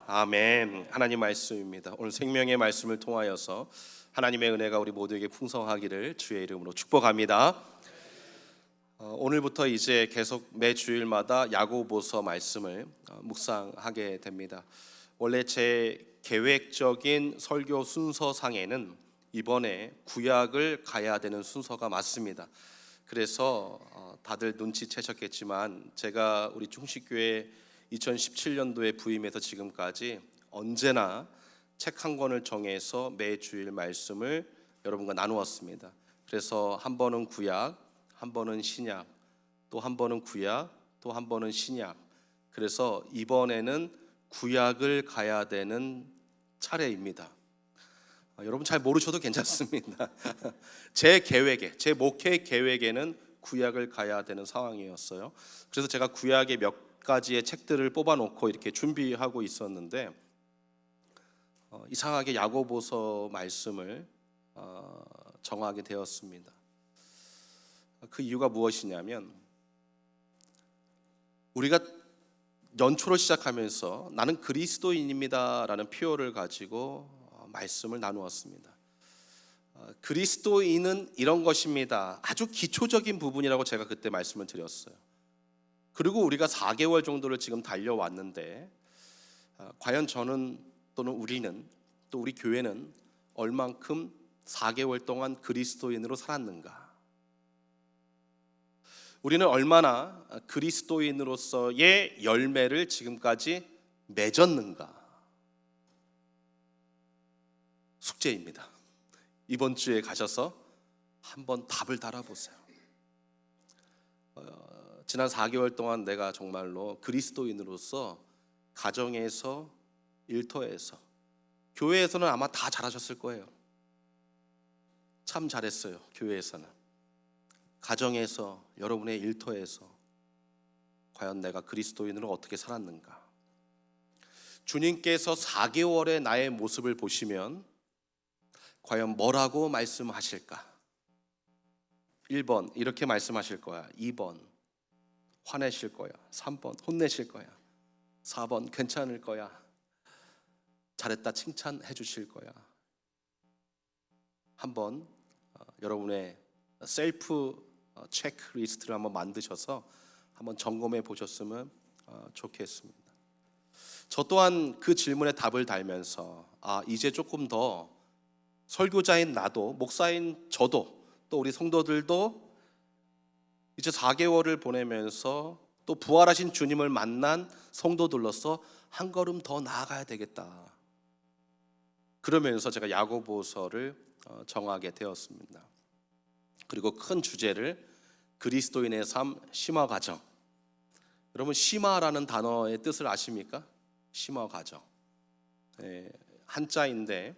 아멘. 하나님 말씀입니다. 오늘 생명의 말씀을 통하여서 하나님의 은혜가 우리 모두에게 풍성하기를 주의 이름으로 축복합니다. 오늘부터 이제 계속 매 주일마다 야고보서 말씀을 묵상하게 됩니다. 원래 제 계획적인 설교 순서상에는 이번에 구약을 가야 되는 순서가 맞습니다. 그래서 다들 눈치채셨겠지만 제가 우리 충식교회 2017년도에 부임해서 지금까지 언제나 책 한 권을 정해서 매 주일 말씀을 여러분과 나누었습니다. 그래서 한 번은 구약, 한 번은 신약, 또 한 번은 구약, 또 한 번은 신약. 그래서 이번에는 구약을 가야 되는 차례입니다. 여러분 잘 모르셔도 괜찮습니다. 제 계획에, 제 목회 계획에는 구약을 가야 되는 상황이었어요. 그래서 제가 구약의 몇 가지의 책들을 뽑아놓고 이렇게 준비하고 있었는데 이상하게 야고보서 말씀을 정하게 되었습니다. 그 이유가 무엇이냐면 우리가 연초를 시작하면서 나는 그리스도인입니다라는 표어를 가지고 말씀을 나누었습니다. 그리스도인은 이런 것입니다. 아주 기초적인 부분이라고 제가 그때 말씀을 드렸어요. 그리고 우리가 4개월 정도를 지금 달려왔는데 과연 저는 또는 우리는 또 우리 교회는 얼만큼 4개월 동안 그리스도인으로 살았는가? 우리는 얼마나 그리스도인으로서의 열매를 지금까지 맺었는가? 숙제입니다. 이번 주에 가셔서 한번 답을 달아보세요. 지난 4개월 동안 내가 정말로 그리스도인으로서 가정에서, 일터에서, 교회에서는 아마 다 잘하셨을 거예요. 참 잘했어요. 교회에서는. 가정에서, 여러분의 일터에서 과연 내가 그리스도인으로 어떻게 살았는가? 주님께서 4개월의 나의 모습을 보시면 과연 뭐라고 말씀하실까? 1번 이렇게 말씀하실 거야. 2번 화내실 거야. 3번 혼내실 거야. 4번 괜찮을 거야. 잘했다 칭찬해 주실 거야. 한번 여러분의 셀프 체크리스트를 한번 만드셔서 한번 점검해 보셨으면 좋겠습니다. 저 또한 그 질문에 답을 달면서 이제 조금 더 설교자인 나도, 목사인 저도, 또 우리 성도들도 이제 4개월을 보내면서 또 부활하신 주님을 만난 성도들로서 한 걸음 더 나아가야 되겠다. 그러면서 제가 야고보서를 정하게 되었습니다. 그리고 큰 주제를 그리스도인의 삶 심화 과정. 여러분 심화라는 단어의 뜻을 아십니까? 심화 과정. 한자인데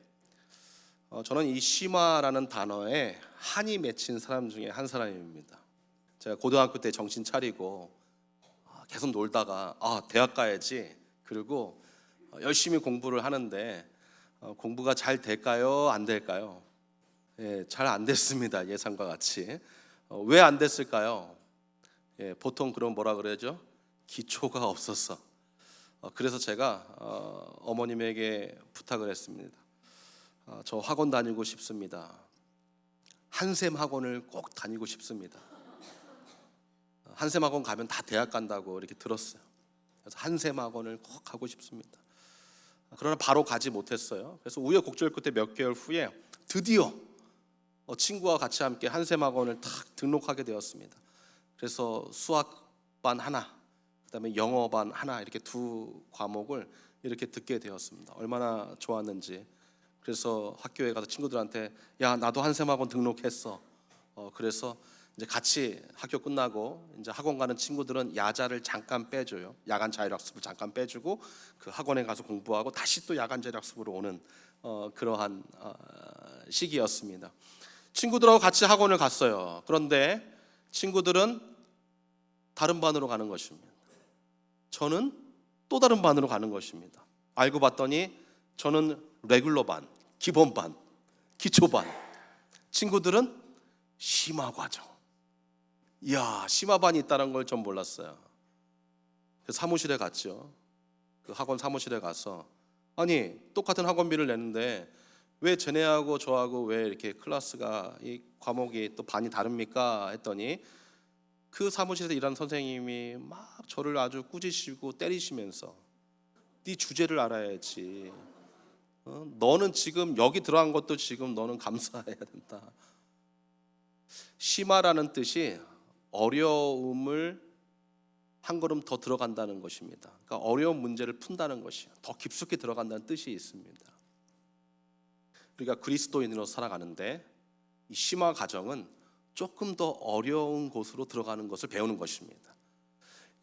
저는 이 심화라는 단어에 한이 맺힌 사람 중에 한 사람입니다. 제가 고등학교 때 정신 차리고 계속 놀다가 대학 가야지. 그리고 열심히 공부를 하는데 공부가 잘 될까요? 안 될까요? 잘 안 됐습니다. 예상과 같이. 왜 안 됐을까요? 보통 그럼 뭐라 그러죠? 기초가 없었어. 그래서 제가 어머님에게 부탁을 했습니다. 저 학원 다니고 싶습니다. 한샘 학원을 꼭 다니고 싶습니다. 한샘 학원 가면 다 대학 간다고 이렇게 들었어요. 그래서 한샘 학원을 꼭 가고 싶습니다. 그러나 바로 가지 못했어요. 그래서 우여곡절 끝에 몇 개월 후에 드디어 친구와 같이 함께 한샘 학원을 탁 등록하게 되었습니다. 그래서 수학반 하나, 그다음에 영어반 하나 이렇게 두 과목을 이렇게 듣게 되었습니다. 얼마나 좋았는지. 그래서 학교에 가서 친구들한테 야 나도 한샘 학원 등록했어. 그래서 이제 같이 학교 끝나고 이제 학원 가는 친구들은 야자를 잠깐 빼줘요. 야간 자율학습을 잠깐 빼주고 그 학원에 가서 공부하고 다시 또 야간 자율학습으로 오는 그러한 시기였습니다. 친구들하고 같이 학원을 갔어요. 그런데 친구들은 다른 반으로 가는 것입니다. 저는 또 다른 반으로 가는 것입니다. 알고 봤더니 저는 레귤러 반, 기본 반, 기초 반. 친구들은 심화 과정. 이야, 심화반이 있다는 걸 전 몰랐어요. 그 사무실에 갔죠. 그 학원 사무실에 가서 아니 똑같은 학원비를 내는데 왜 쟤네하고 저하고 왜 이렇게 클래스가 이 과목이 또 반이 다릅니까? 했더니 그 사무실에서 일하는 선생님이 막 저를 아주 꾸짖으시고 때리시면서 네 주제를 알아야지. 너는 지금 여기 들어간 것도 지금 너는 감사해야 된다. 심화라는 뜻이 어려움을 한 걸음 더 들어간다는 것입니다. 그러니까 어려운 문제를 푼다는 것이요, 더 깊숙이 들어간다는 뜻이 있습니다. 우리가 그리스도인으로 살아가는데 이 심화 과정은 조금 더 어려운 곳으로 들어가는 것을 배우는 것입니다.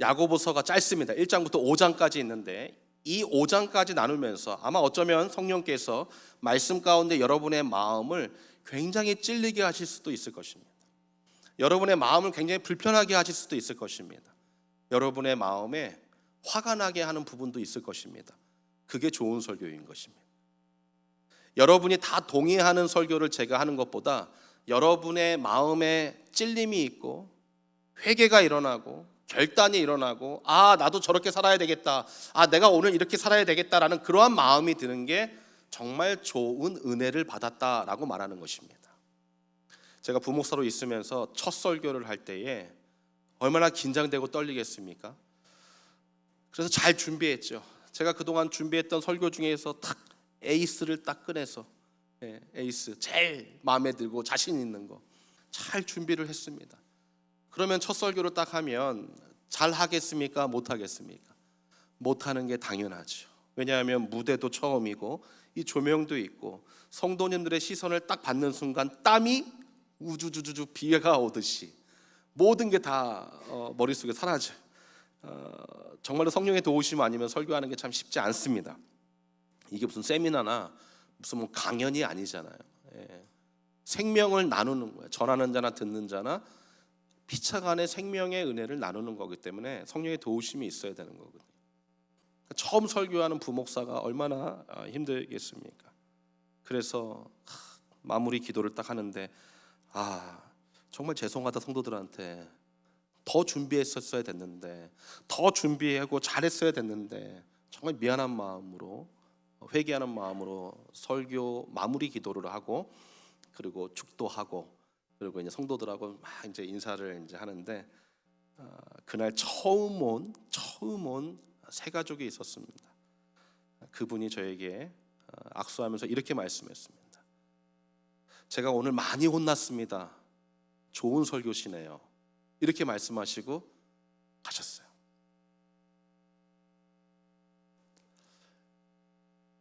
야고보서가 짧습니다. 1장부터 5장까지 있는데 이 5장까지 나누면서 아마 어쩌면 성령께서 말씀 가운데 여러분의 마음을 굉장히 찔리게 하실 수도 있을 것입니다. 여러분의 마음을 굉장히 불편하게 하실 수도 있을 것입니다. 여러분의 마음에 화가 나게 하는 부분도 있을 것입니다. 그게 좋은 설교인 것입니다. 여러분이 다 동의하는 설교를 제가 하는 것보다 여러분의 마음에 찔림이 있고 회개가 일어나고 결단이 일어나고 나도 저렇게 살아야 되겠다, 내가 오늘 이렇게 살아야 되겠다라는 그러한 마음이 드는 게 정말 좋은 은혜를 받았다라고 말하는 것입니다. 제가 부목사로 있으면서 첫 설교를 할 때에 얼마나 긴장되고 떨리겠습니까? 그래서 잘 준비했죠. 제가 그동안 준비했던 설교 중에서 딱 에이스를 딱 꺼내서 에이스 제일 마음에 들고 자신 있는 거 잘 준비를 했습니다. 그러면 첫 설교를 딱 하면 잘 하겠습니까? 못 하겠습니까? 못 하는 게 당연하죠. 왜냐하면 무대도 처음이고 이 조명도 있고 성도님들의 시선을 딱 받는 순간 땀이 우주주주주 비가 오듯이 모든 게 다 머릿속에 사라져요. 정말로 성령의 도우심 아니면 설교하는 게 참 쉽지 않습니다. 이게 무슨 세미나나 무슨 뭐 강연이 아니잖아요. 생명을 나누는 거예요. 전하는 자나 듣는 자나 피차간의 생명의 은혜를 나누는 거기 때문에 성령의 도우심이 있어야 되는 거거든요. 처음 설교하는 부목사가 얼마나 힘들겠습니까? 그래서 마무리 기도를 딱 하는데 정말 죄송하다, 성도들한테 더 준비했었어야 됐는데, 더 준비하고 잘했어야 됐는데, 정말 미안한 마음으로, 회개하는 마음으로 설교 마무리 기도를 하고, 그리고 축도하고, 그리고 이제 성도들하고 막 이제 인사를 이제 하는데, 그날 처음 온 새 가족이 있었습니다. 그분이 저에게 악수하면서 이렇게 말씀했습니다. 제가 오늘 많이 혼났습니다. 좋은 설교시네요. 이렇게 말씀하시고 가셨어요.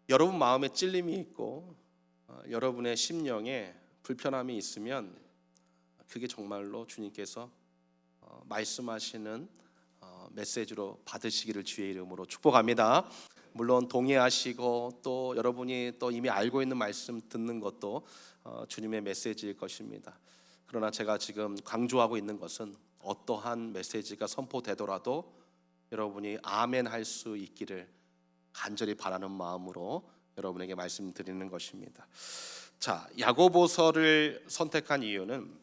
여러분 마음에 찔림이 있고 여러분의 심령에 불편함이 있으면 그게 정말로 주님께서 말씀하시는 메시지로 받으시기를 주의 이름으로 축복합니다. 물론 동의하시고 또 여러분이 또 이미 알고 있는 말씀 듣는 것도 주님의 메시지일 것입니다. 그러나 제가 지금 강조하고 있는 것은 어떠한 메시지가 선포되더라도 여러분이 아멘 할 수 있기를 간절히 바라는 마음으로 여러분에게 말씀드리는 것입니다. 자, 야고보서를 선택한 이유는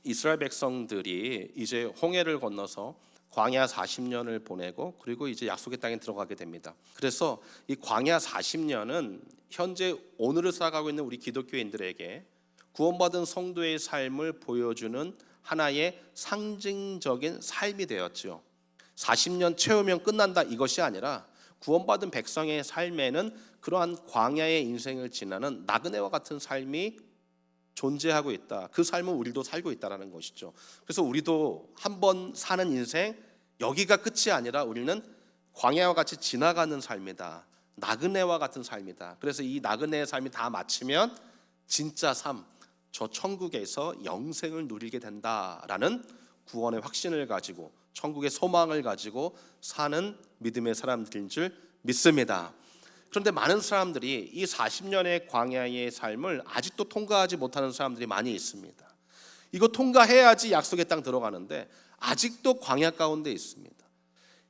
이스라엘 백성들이 이제 홍해를 건너서 광야 40년을 보내고 그리고 이제 약속의 땅에 들어가게 됩니다. 그래서 이 광야 40년은 현재 오늘을 살아가고 있는 우리 기독교인들에게 구원받은 성도의 삶을 보여주는 하나의 상징적인 삶이 되었죠. 40년 채우면 끝난다 이것이 아니라 구원받은 백성의 삶에는 그러한 광야의 인생을 지나는 나그네와 같은 삶이 존재하고 있다. 그 삶을 우리도 살고 있다는 것이죠. 그래서 우리도 한번 사는 인생 여기가 끝이 아니라 우리는 광야와 같이 지나가는 삶이다. 나그네와 같은 삶이다. 그래서 이 나그네의 삶이 다 마치면 진짜 삶, 저 천국에서 영생을 누리게 된다라는 구원의 확신을 가지고 천국의 소망을 가지고 사는 믿음의 사람들인 줄 믿습니다. 그런데 많은 사람들이 이 40년의 광야의 삶을 아직도 통과하지 못하는 사람들이 많이 있습니다. 이거 통과해야지 약속의 땅 들어가는데 아직도 광야 가운데 있습니다.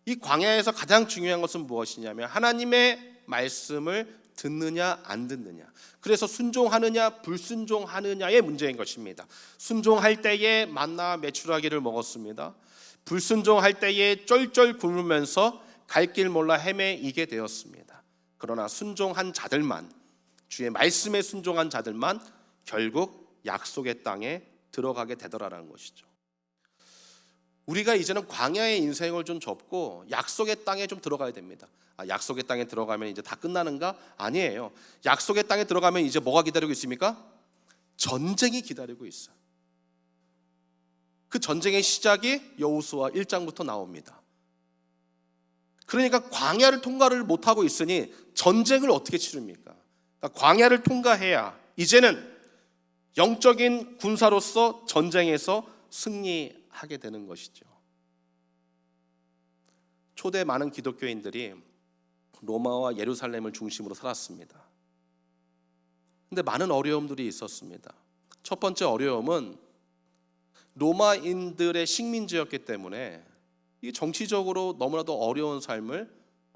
이 광야에서 가장 중요한 것은 무엇이냐면 하나님의 말씀을 듣느냐 안 듣느냐. 그래서 순종하느냐 불순종하느냐의 문제인 것입니다. 순종할 때에 만나 메추라기를 먹었습니다. 불순종할 때에 쫄쫄 굶으면서 갈 길 몰라 헤매이게 되었습니다. 그러나 순종한 자들만, 주의 말씀에 순종한 자들만 결국 약속의 땅에 들어가게 되더라라는 것이죠. 우리가 이제는 광야의 인생을 좀 접고 약속의 땅에 좀 들어가야 됩니다. 약속의 땅에 들어가면 이제 다 끝나는가? 아니에요. 약속의 땅에 들어가면 이제 뭐가 기다리고 있습니까? 전쟁이 기다리고 있어요. 그 전쟁의 시작이 여호수아 1장부터 나옵니다. 그러니까 광야를 통과를 못하고 있으니 전쟁을 어떻게 치릅니까? 그러니까 광야를 통과해야 이제는 영적인 군사로서 전쟁에서 승리하게 되는 것이죠. 초대 많은 기독교인들이 로마와 예루살렘을 중심으로 살았습니다. 근데 많은 어려움들이 있었습니다. 첫 번째 어려움은 로마인들의 식민지였기 때문에 이 정치적으로 너무나도 어려운 삶을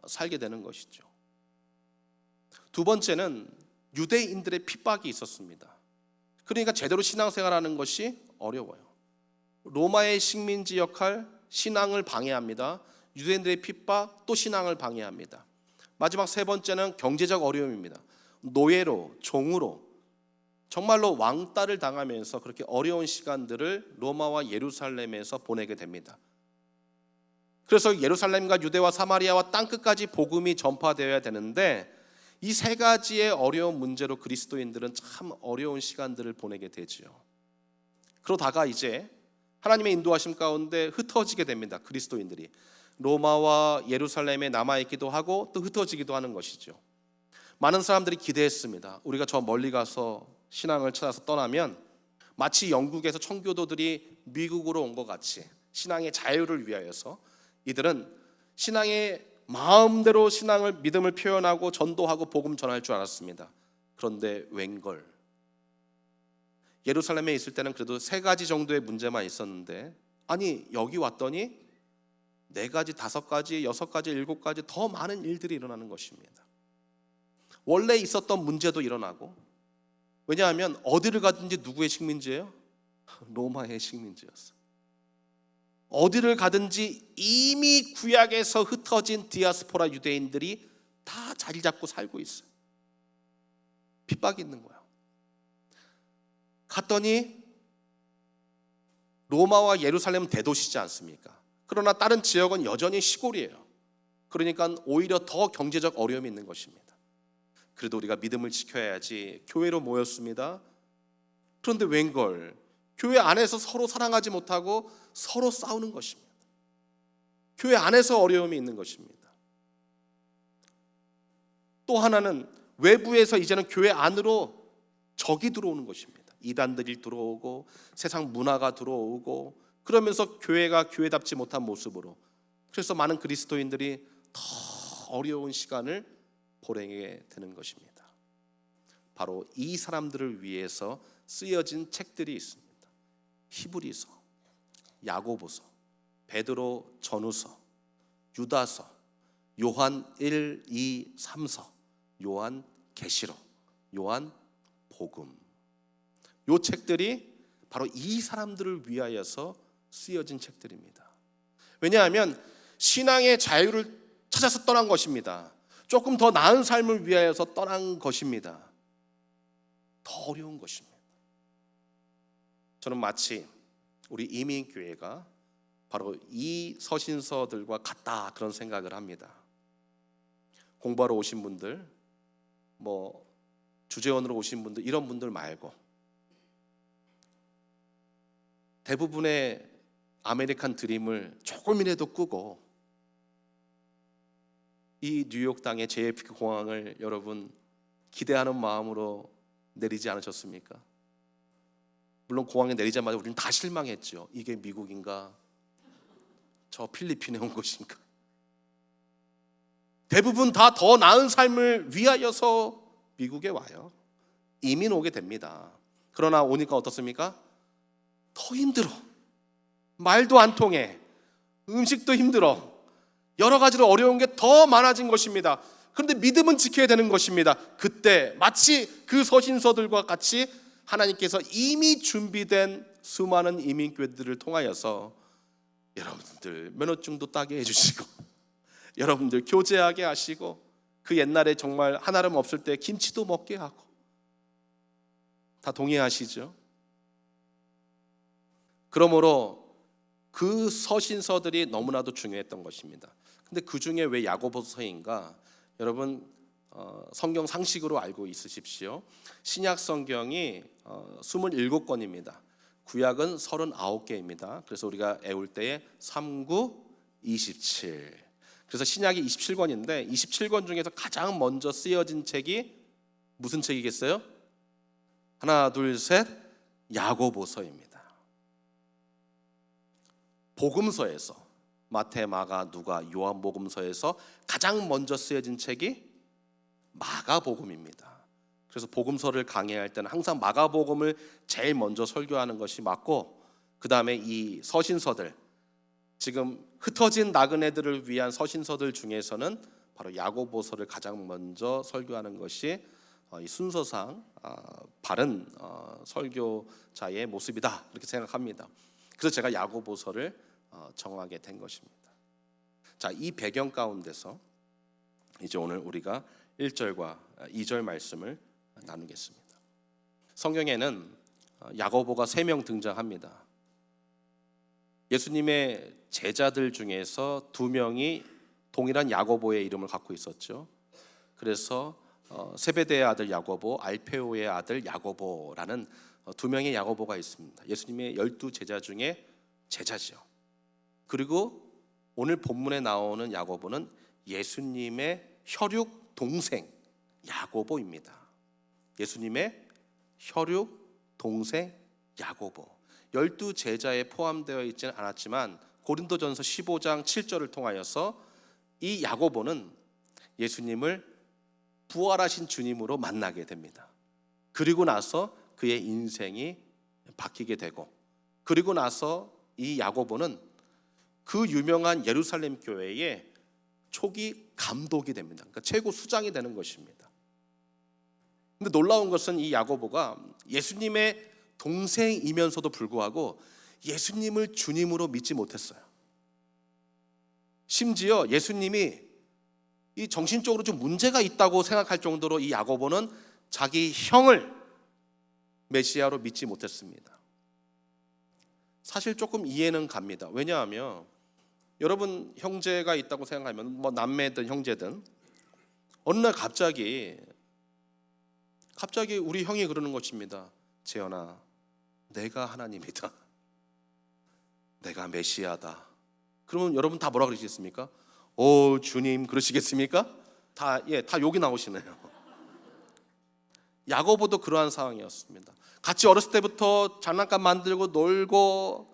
살게 되는 것이죠. 두 번째는 유대인들의 핍박이 있었습니다. 그러니까 제대로 신앙생활하는 것이 어려워요. 로마의 식민지 역할, 신앙을 방해합니다. 유대인들의 핍박, 또 신앙을 방해합니다. 마지막 세 번째는 경제적 어려움입니다. 노예로, 종으로 정말로 왕따를 당하면서 그렇게 어려운 시간들을 로마와 예루살렘에서 보내게 됩니다. 그래서 예루살렘과 유대와 사마리아와 땅끝까지 복음이 전파되어야 되는데 이 세 가지의 어려운 문제로 그리스도인들은 참 어려운 시간들을 보내게 되지요. 그러다가 이제 하나님의 인도하심 가운데 흩어지게 됩니다. 그리스도인들이 로마와 예루살렘에 남아있기도 하고 또 흩어지기도 하는 것이죠. 많은 사람들이 기대했습니다. 우리가 저 멀리 가서 신앙을 찾아서 떠나면 마치 영국에서 청교도들이 미국으로 온 것 같이 신앙의 자유를 위하여서 이들은 신앙의 마음대로 신앙을 믿음을 표현하고 전도하고 복음 전할 줄 알았습니다. 그런데 웬걸, 예루살렘에 있을 때는 그래도 세 가지 정도의 문제만 있었는데 아니 여기 왔더니 네 가지, 다섯 가지, 여섯 가지, 일곱 가지 더 많은 일들이 일어나는 것입니다. 원래 있었던 문제도 일어나고, 왜냐하면 어디를 가든지 누구의 식민지예요? 로마의 식민지였어요. 어디를 가든지 이미 구약에서 흩어진 디아스포라 유대인들이 다 자리 잡고 살고 있어요. 핍박이 있는 거예요. 갔더니 로마와 예루살렘은 대도시지 않습니까? 그러나 다른 지역은 여전히 시골이에요. 그러니까 오히려 더 경제적 어려움이 있는 것입니다. 그래도 우리가 믿음을 지켜야지 교회로 모였습니다. 그런데 웬걸, 교회 안에서 서로 사랑하지 못하고 서로 싸우는 것입니다. 교회 안에서 어려움이 있는 것입니다. 또 하나는 외부에서 이제는 교회 안으로 적이 들어오는 것입니다. 이단들이 들어오고 세상 문화가 들어오고 그러면서 교회가 교회답지 못한 모습으로, 그래서 많은 그리스도인들이 더 어려운 시간을 보내게 되는 것입니다. 바로 이 사람들을 위해서 쓰여진 책들이 있습니다. 히브리서, 야고보서, 베드로 전후서, 유다서, 요한 1, 2, 3서, 요한 계시록, 요한 복음. 요 책들이 바로 이 사람들을 위하여서 쓰여진 책들입니다. 왜냐하면 신앙의 자유를 찾아서 떠난 것입니다. 조금 더 나은 삶을 위하여서 떠난 것입니다. 더 어려운 것입니다. 저는 마치 우리 이민교회가 바로 이 서신서들과 같다, 그런 생각을 합니다. 공부하러 오신 분들, 주재원으로 오신 분들, 이런 분들 말고 대부분의 아메리칸 드림을 조금이라도 꾸고 이 뉴욕 땅의 JFK 공항을 여러분 기대하는 마음으로 내리지 않으셨습니까? 물론 공항에 내리자마자 우리는 다 실망했죠. 이게 미국인가? 저 필리핀에 온 것인가? 대부분 다 더 나은 삶을 위하여서 미국에 와요. 이민 오게 됩니다. 그러나 오니까 어떻습니까? 더 힘들어. 말도 안 통해. 음식도 힘들어. 여러 가지로 어려운 게 더 많아진 것입니다. 그런데 믿음은 지켜야 되는 것입니다. 그때 마치 그 서신서들과 같이 하나님께서 이미 준비된 수많은 이민교회들을 통하여서 여러분들 면허증도 따게 해주시고 여러분들 교제하게 하시고 그 옛날에 정말 한아름 없을 때 김치도 먹게 하고, 다 동의하시죠? 그러므로 그 서신서들이 너무나도 중요했던 것입니다. 근데 그 중에 왜 야고보서인가? 여러분 성경 상식으로 알고 있으십시오. 신약 성경이 27권입니다. 구약은 39개입니다. 그래서 우리가 애울 때에 39, 27. 그래서 신약이 27권인데 27권 중에서 가장 먼저 쓰여진 책이 무슨 책이겠어요? 하나, 둘, 셋, 야고보서입니다. 복음서에서 마태, 마가, 누가, 요한복음서에서 가장 먼저 쓰여진 책이 마가복음입니다. 그래서 복음서를 강의할 때는 항상 마가복음을 제일 먼저 설교하는 것이 맞고, 그 다음에 이 서신서들, 지금 흩어진 나그네들을 위한 서신서들 중에서는 바로 야고보서를 가장 먼저 설교하는 것이 이 순서상 바른 설교자의 모습이다, 이렇게 생각합니다. 그래서 제가 야고보서를 정하게 된 것입니다. 자, 이 배경 가운데서 이제 오늘 우리가 1절과 2절 말씀을 나누겠습니다. 성경에는 야고보가 3명 등장합니다. 예수님의 제자들 중에서 2명이 동일한 야고보의 이름을 갖고 있었죠. 그래서 세베대의 아들 야고보, 알페오의 아들 야고보라는 2명의 야고보가 있습니다. 예수님의 12제자 중에 제자죠. 그리고 오늘 본문에 나오는 야고보는 예수님의 혈육 동생 야고보입니다. 예수님의 혈육 동생 야고보. 12제자에 포함되어 있지는 않았지만 고린도전서 15장 7절을 통하여서 이 야고보는 예수님을 부활하신 주님으로 만나게 됩니다. 그리고 나서 그의 인생이 바뀌게 되고, 그리고 나서 이 야고보는 그 유명한 예루살렘 교회의 초기 감독이 됩니다. 그러니까 최고 수장이 되는 것입니다. 근데 놀라운 것은 이 야고보가 예수님의 동생이면서도 불구하고 예수님을 주님으로 믿지 못했어요. 심지어 예수님이 이 정신적으로 좀 문제가 있다고 생각할 정도로 이 야고보는 자기 형을 메시아로 믿지 못했습니다. 사실 조금 이해는 갑니다. 왜냐하면 여러분 형제가 있다고 생각하면 뭐 남매든 형제든 어느 날 갑자기 우리 형이 그러는 것입니다. 재현아, 내가 하나님이다. 내가 메시아다. 그러면 여러분 다 뭐라 그러시겠습니까? 오 주님 그러시겠습니까? 다 욕이 나오시네요. 야고보도 그러한 상황이었습니다. 같이 어렸을 때부터 장난감 만들고 놀고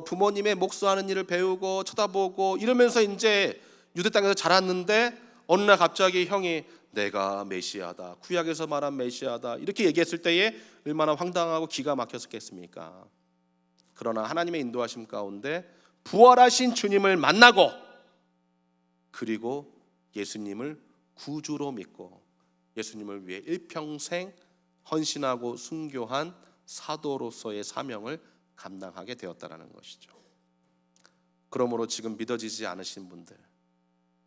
부모님의 목수하는 일을 배우고 쳐다보고 이러면서 이제 유대 땅에서 자랐는데 어느 날 갑자기 형이 내가 메시아다, 구약에서 말한 메시아다 이렇게 얘기했을 때에 얼마나 황당하고 기가 막혔겠습니까? 그러나 하나님의 인도하심 가운데 부활하신 주님을 만나고, 그리고 예수님을 구주로 믿고 예수님을 위해 일평생 헌신하고 순교한 사도로서의 사명을 감당하게 되었다는 것이죠. 그러므로 지금 믿어지지 않으신 분들,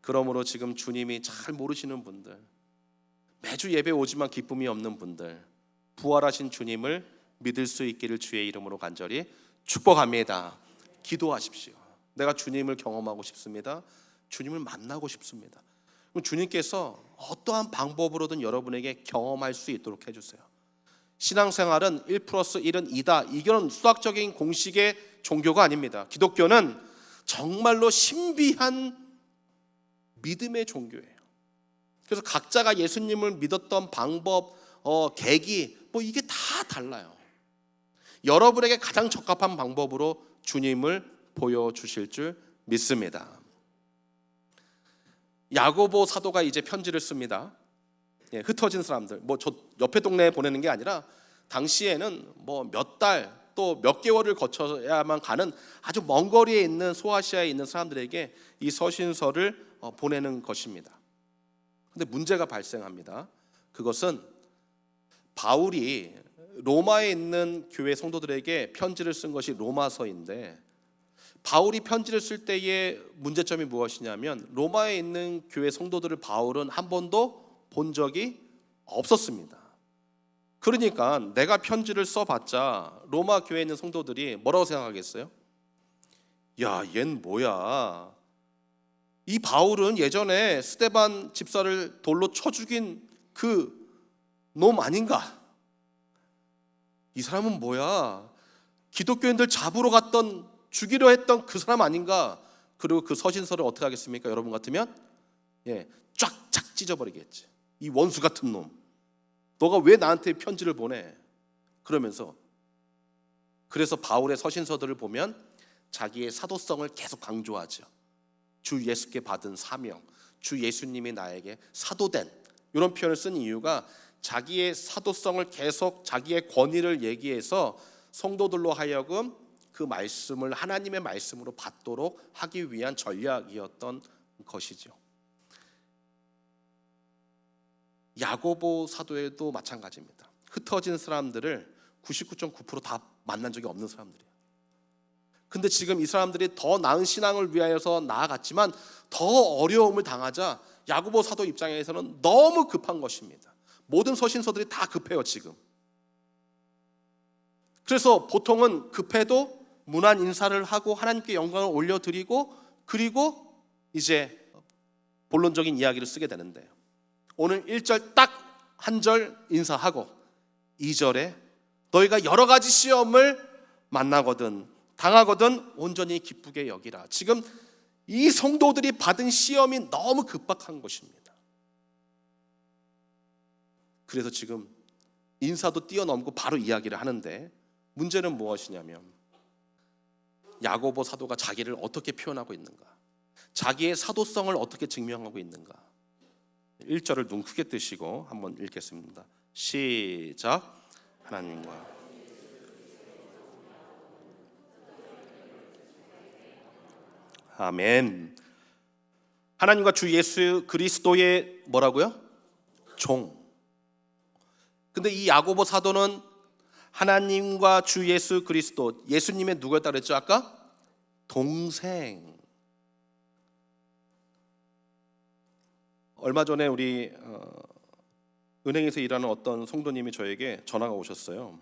그러므로 지금 주님이 잘 모르시는 분들, 매주 예배 오지만 기쁨이 없는 분들, 부활하신 주님을 믿을 수 있기를 주의 이름으로 간절히 축복합니다. 기도하십시오. 내가 주님을 경험하고 싶습니다. 주님을 만나고 싶습니다. 그럼 주님께서 어떠한 방법으로든 여러분에게 경험할 수 있도록 해주세요. 신앙생활은 1+1은 2다. 이건 수학적인 공식의 종교가 아닙니다. 기독교는 정말로 신비한 믿음의 종교예요. 그래서 각자가 예수님을 믿었던 방법, 계기, 이게 다 달라요. 여러분에게 가장 적합한 방법으로 주님을 보여주실 줄 믿습니다. 야고보 사도가 이제 편지를 씁니다. 흩어진 사람들, 저 옆에 동네에 보내는 게 아니라 당시에는 몇 달 또 몇 개월을 거쳐야만 가는 아주 먼 거리에 있는 소아시아에 있는 사람들에게 이 서신서를 보내는 것입니다. 근데 문제가 발생합니다. 그것은 바울이 로마에 있는 교회 성도들에게 편지를 쓴 것이 로마서인데 바울이 편지를 쓸 때의 문제점이 무엇이냐면 로마에 있는 교회 성도들을 바울은 한 번도 본 적이 없었습니다. 그러니까 내가 편지를 써봤자 로마 교회에 있는 성도들이 뭐라고 생각하겠어요? 야, 얜 뭐야? 이 바울은 예전에 스데반 집사를 돌로 쳐 죽인 그 놈 아닌가? 이 사람은 뭐야? 기독교인들 잡으러 갔던, 죽이려 했던 그 사람 아닌가? 그리고 그 서신서를 어떻게 하겠습니까? 여러분 같으면 쫙쫙 찢어버리겠지. 이 원수 같은 놈, 너가 왜 나한테 편지를 보내? 그러면서, 그래서 바울의 서신서들을 보면 자기의 사도성을 계속 강조하죠. 주 예수께 받은 사명, 주 예수님이 나에게 사도된, 이런 표현을 쓴 이유가 자기의 사도성을 계속, 자기의 권위를 얘기해서 성도들로 하여금 그 말씀을 하나님의 말씀으로 받도록 하기 위한 전략이었던 것이죠. 야고보 사도에도 마찬가지입니다. 흩어진 사람들을 99.9% 다 만난 적이 없는 사람들이에요. 근데 지금 이 사람들이 더 나은 신앙을 위하여서 나아갔지만 더 어려움을 당하자 야고보 사도 입장에서는 너무 급한 것입니다. 모든 서신서들이 다 급해요 지금. 그래서 보통은 급해도 문안 인사를 하고 하나님께 영광을 올려드리고, 그리고 이제 본론적인 이야기를 쓰게 되는데요, 오늘 1절 딱 한 절 인사하고 2절에 너희가 여러 가지 시험을 만나거든 당하거든 온전히 기쁘게 여기라. 지금 이 성도들이 받은 시험이 너무 급박한 것입니다. 그래서 지금 인사도 뛰어넘고 바로 이야기를 하는데, 문제는 무엇이냐면 야고보 사도가 자기를 어떻게 표현하고 있는가, 자기의 사도성을 어떻게 증명하고 있는가. 1절을 눈 크게 뜨시고 한번 읽겠습니다. 시작. 하나님과 아멘. 하나님과 주 예수 그리스도의 뭐라고요? 종. 근데 이 야고보 사도는 하나님과 주 예수 그리스도, 예수님의 누구였다 그랬죠 아까? 동생. 얼마 전에 우리 은행에서 일하는 어떤 성도님이 저에게 전화가 오셨어요.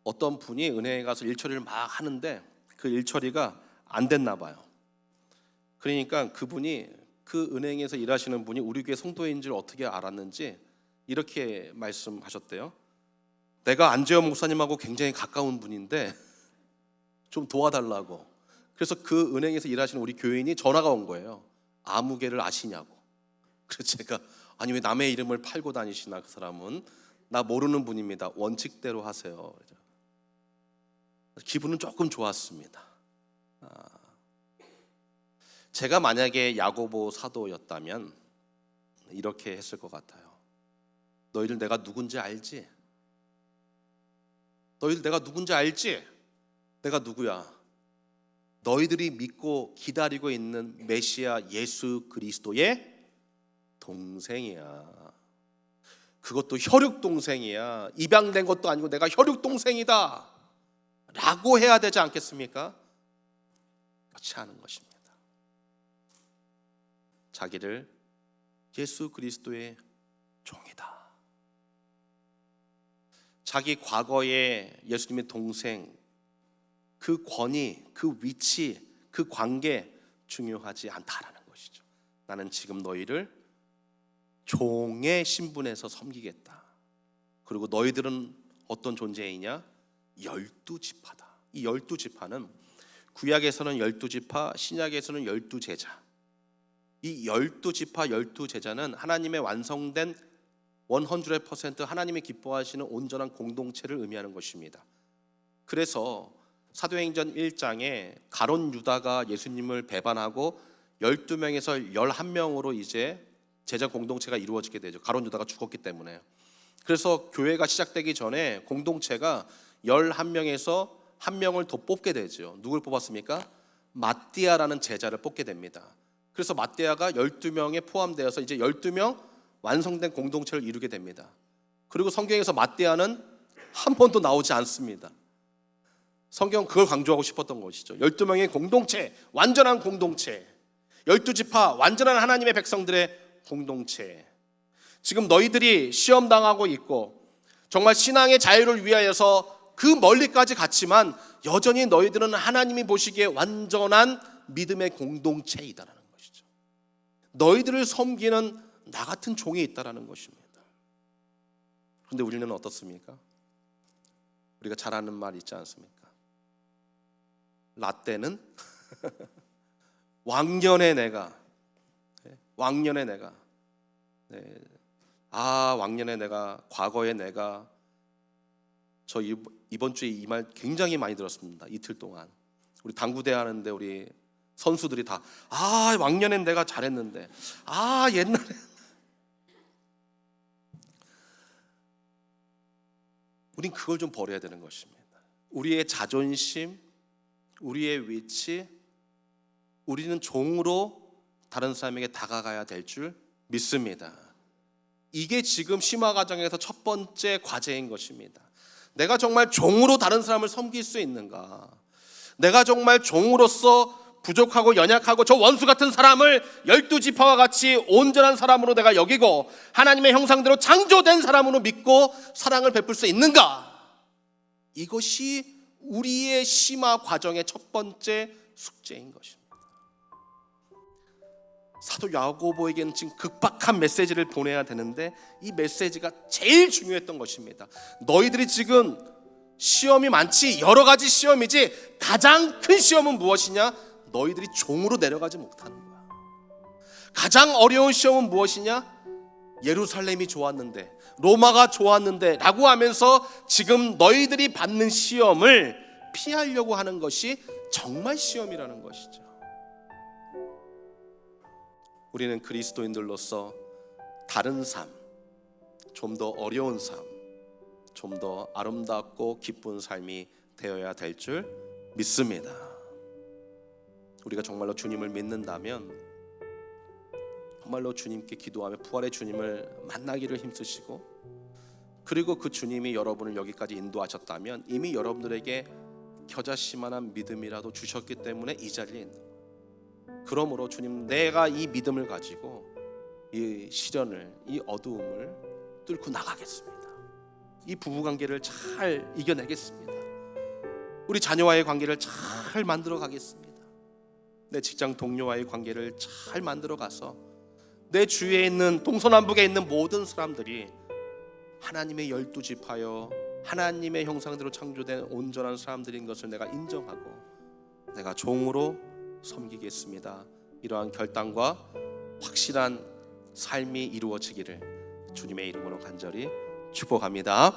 어떤 분이 은행에 가서 일 처리를 막 하는데 그 일 처리가 안 됐나 봐요. 그러니까 그분이, 그 은행에서 일하시는 분이 우리 교회 성도인 줄 어떻게 알았는지 이렇게 말씀하셨대요. 내가 안재현 목사님하고 굉장히 가까운 분인데 좀 도와달라고. 그래서 그 은행에서 일하시는 우리 교인이 전화가 온 거예요. 아무개를 아시냐고. 그래서 제가, 아니 왜 남의 이름을 팔고 다니시나, 그 사람은 나 모르는 분입니다, 원칙대로 하세요. 기분은 조금 좋았습니다. 제가 만약에 야고보 사도였다면 이렇게 했을 것 같아요. 너희들 내가 누군지 알지? 너희들 내가 누군지 알지? 내가 누구야? 너희들이 믿고 기다리고 있는 메시아 예수 그리스도의 동생이야. 그것도 혈육 동생이야. 입양된 것도 아니고 내가 혈육 동생이다 라고 해야 되지 않겠습니까? 그렇지 않은 것입니다. 자기를 예수 그리스도의 종이다. 자기 과거의 예수님의 동생, 그 권위, 그 위치, 그 관계 중요하지 않다라는 것이죠. 나는 지금 너희를 종의 신분에서 섬기겠다. 그리고 너희들은 어떤 존재이냐? 12지파다. 이 12지파는 구약에서는 12지파, 신약에서는 12제자. 이 12지파 12제자는 하나님의 완성된 100% 하나님이 기뻐하시는 온전한 공동체를 의미하는 것입니다. 그래서 사도행전 1장에 가룟 유다가 예수님을 배반하고 12명에서 11명으로 이제 제자 공동체가 이루어지게 되죠. 가룟 유다가 죽었기 때문에. 그래서 교회가 시작되기 전에 공동체가 11명에서 한 명을 더 뽑게 되죠. 누굴 뽑았습니까? 마띠아라는 제자를 뽑게 됩니다. 그래서 마띠아가 12명에 포함되어서 이제 12명 완성된 공동체를 이루게 됩니다. 그리고 성경에서 마띠아는 한 번도 나오지 않습니다. 성경 그걸 강조하고 싶었던 것이죠. 12명의 공동체, 완전한 공동체, 12지파 완전한 하나님의 백성들의 공동체. 지금 너희들이 시험당하고 있고 정말 신앙의 자유를 위하여서 그 멀리까지 갔지만 여전히 너희들은 하나님이 보시기에 완전한 믿음의 공동체이다라는 것이죠. 너희들을 섬기는 나 같은 종이 있다라는 것입니다. 그런데 우리는 어떻습니까? 우리가 잘 아는 말 있지 않습니까? 라떼는 왕년의 내가 왕년에 내가 과거에 내가 저 이번 주에 이 말 굉장히 많이 들었습니다. 이틀 동안 우리 당구대 하는데 우리 선수들이 다 왕년엔 내가 잘했는데 옛날에 우린 그걸 좀 버려야 되는 것입니다. 우리의 자존심, 우리의 위치, 우리는 종으로 다른 사람에게 다가가야 될 줄 믿습니다. 이게 지금 심화 과정에서 첫 번째 과제인 것입니다. 내가 정말 종으로 다른 사람을 섬길 수 있는가? 내가 정말 종으로서 부족하고 연약하고 저 원수 같은 사람을 12지파와 같이 온전한 사람으로 내가 여기고 하나님의 형상대로 창조된 사람으로 믿고 사랑을 베풀 수 있는가? 이것이 우리의 심화 과정의 첫 번째 숙제인 것입니다. 사도 야고보에게는 지금 급박한 메시지를 보내야 되는데 이 메시지가 제일 중요했던 것입니다. 너희들이 지금 시험이 많지, 여러 가지 시험이지 가장 큰 시험은 무엇이냐? 너희들이 종으로 내려가지 못하는 거야. 가장 어려운 시험은 무엇이냐? 예루살렘이 좋았는데, 로마가 좋았는데 라고 하면서 지금 너희들이 받는 시험을 피하려고 하는 것이 정말 시험이라는 것이죠. 우리는 그리스도인들로서 다른 삶, 좀 더 어려운 삶, 좀 더 아름답고 기쁜 삶이 되어야 될 줄 믿습니다. 우리가 정말로 주님을 믿는다면 정말로 주님께 기도하며 부활의 주님을 만나기를 힘쓰시고, 그리고 그 주님이 여러분을 여기까지 인도하셨다면 이미 여러분들에게 겨자씨만한 믿음이라도 주셨기 때문에 이 자리에 있는 거예요. 그러므로 주님, 내가 이 믿음을 가지고 이 시련을, 이 어두움을 뚫고 나가겠습니다. 이 부부관계를 잘 이겨내겠습니다. 우리 자녀와의 관계를 잘 만들어 가겠습니다. 내 직장 동료와의 관계를 잘 만들어 가서 내 주위에 있는 동서남북에 있는 모든 사람들이 하나님의 12지파여 하나님의 형상대로 창조된 온전한 사람들인 것을 내가 인정하고 내가 종으로 섬기겠습니다. 이러한 결단과 확실한 삶이 이루어지기를 주님의 이름으로 간절히 축복합니다.